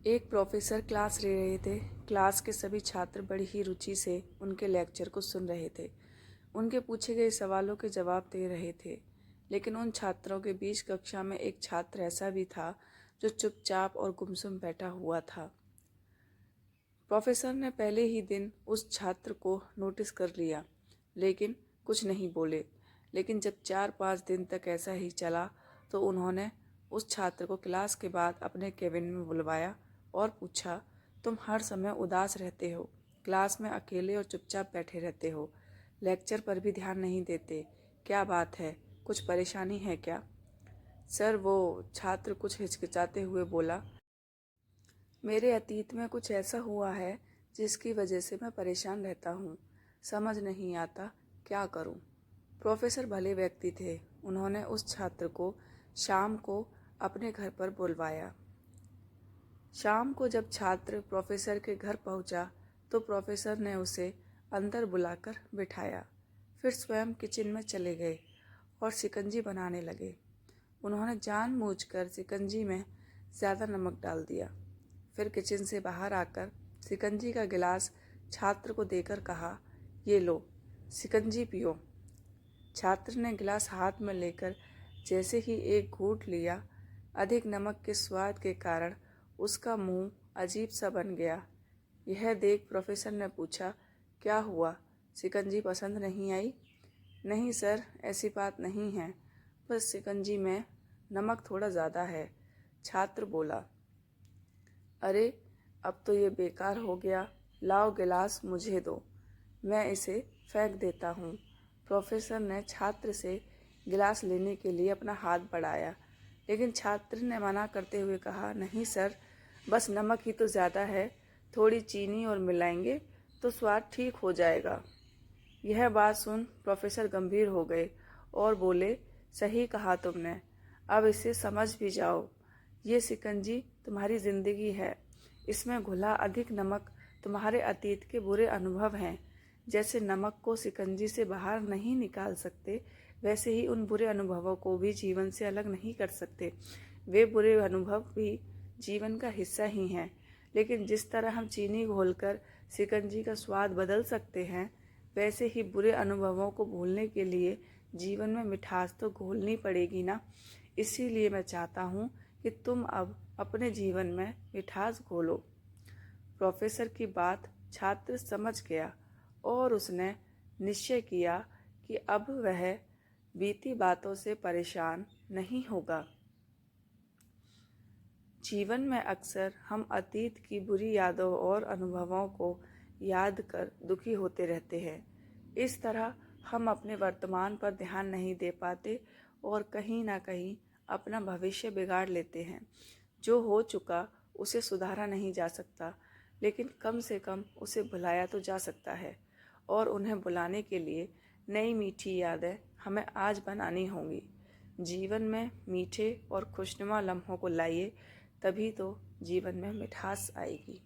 एक professor class ले रहे थे। क्लास के सभी छात्र बड़ी ही रुचि से उनके लेक्चर को सुन रहे थे। उनके पूछे गए सवालों के जवाब दे रहे थे। लेकिन उन छात्रों के बीच कक्षा में एक छात्र ऐसा भी था जो चुपचाप और गुमसुम बैठा हुआ था। प्रोफेसर ने पहले ही दिन उस छात्र को नोटिस कर लिया, लेकिन कुछ नहीं बोले। लेकिन जब 4-5 दिन तक ऐसा ही चला तो उन्होंने उस छात्र को क्लास के बाद अपने केबिन में बुलवाया और पूछा, तुम हर समय उदास रहते हो, क्लास में अकेले और चुपचाप बैठे रहते हो, लेक्चर पर भी ध्यान नहीं देते, क्या बात है, कुछ परेशानी है क्या? सर, वो छात्र कुछ हिचकिचाते हुए बोला, मेरे अतीत में कुछ ऐसा हुआ है जिसकी वजह से मैं परेशान रहता हूँ। समझ नहीं आता क्या करूँ। प्रोफेसर भले व्यक्ति थे। उन्होंने उस छात्र को शाम को अपने घर पर बुलवाया। शाम को जब छात्र प्रोफेसर के घर पहुंचा तो प्रोफेसर ने उसे अंदर बुलाकर बिठाया। फिर स्वयं किचन में चले गए और शिकंजी बनाने लगे। उन्होंने जानबूझकर शिकंजी में ज़्यादा नमक डाल दिया। फिर किचन से बाहर आकर शिकंजी का गिलास छात्र को देकर कहा, ये लो, शिकंजी पियो। छात्र ने गिलास हाथ में लेकर जैसे ही एक घूंट लिया, अधिक नमक के स्वाद के कारण उसका मुंह अजीब सा बन गया। यह देख प्रोफेसर ने पूछा, क्या हुआ, शिकंजी पसंद नहीं आई? नहीं सर, ऐसी बात नहीं है, बस शिकंजी में नमक थोड़ा ज़्यादा है, छात्र बोला। अरे, अब तो ये बेकार हो गया, लाओ गिलास मुझे दो, मैं इसे फेंक देता हूँ। प्रोफेसर ने छात्र से गिलास लेने के लिए अपना हाथ बढ़ाया, लेकिन छात्र ने मना करते हुए कहा, नहीं सर, बस नमक ही तो ज़्यादा है, थोड़ी चीनी और मिलाएंगे तो स्वाद ठीक हो जाएगा। यह बात सुन प्रोफेसर गंभीर हो गए और बोले, सही कहा तुमने, अब इसे समझ भी जाओ। ये शिकंजी तुम्हारी ज़िंदगी है, इसमें घुला अधिक नमक तुम्हारे अतीत के बुरे अनुभव हैं। जैसे नमक को शिकंजी से बाहर नहीं निकाल सकते, वैसे ही उन बुरे अनुभवों को भी जीवन से अलग नहीं कर सकते। वे बुरे अनुभव भी जीवन का हिस्सा ही हैं, लेकिन जिस तरह हम चीनी घोलकर शिकंजी का स्वाद बदल सकते हैं, वैसे ही बुरे अनुभवों को भूलने के लिए जीवन में मिठास तो घोलनी पड़ेगी ना। इसीलिए मैं चाहता हूँ कि तुम अब अपने जीवन में मिठास घोलो। प्रोफेसर की बात छात्र समझ गया और उसने निश्चय किया कि अब वह बीती बातों से परेशान नहीं होगा। जीवन में अक्सर हम अतीत की बुरी यादों और अनुभवों को याद कर दुखी होते रहते हैं। इस तरह हम अपने वर्तमान पर ध्यान नहीं दे पाते और कहीं ना कहीं अपना भविष्य बिगाड़ लेते हैं। जो हो चुका उसे सुधारा नहीं जा सकता, लेकिन कम से कम उसे भुलाया तो जा सकता है, और उन्हें भुलाने के लिए नई मीठी यादें हमें आज बनानी होंगी। जीवन में मीठे और खुशनुमा लम्हों को लाइए, तभी तो जीवन में मिठास आएगी।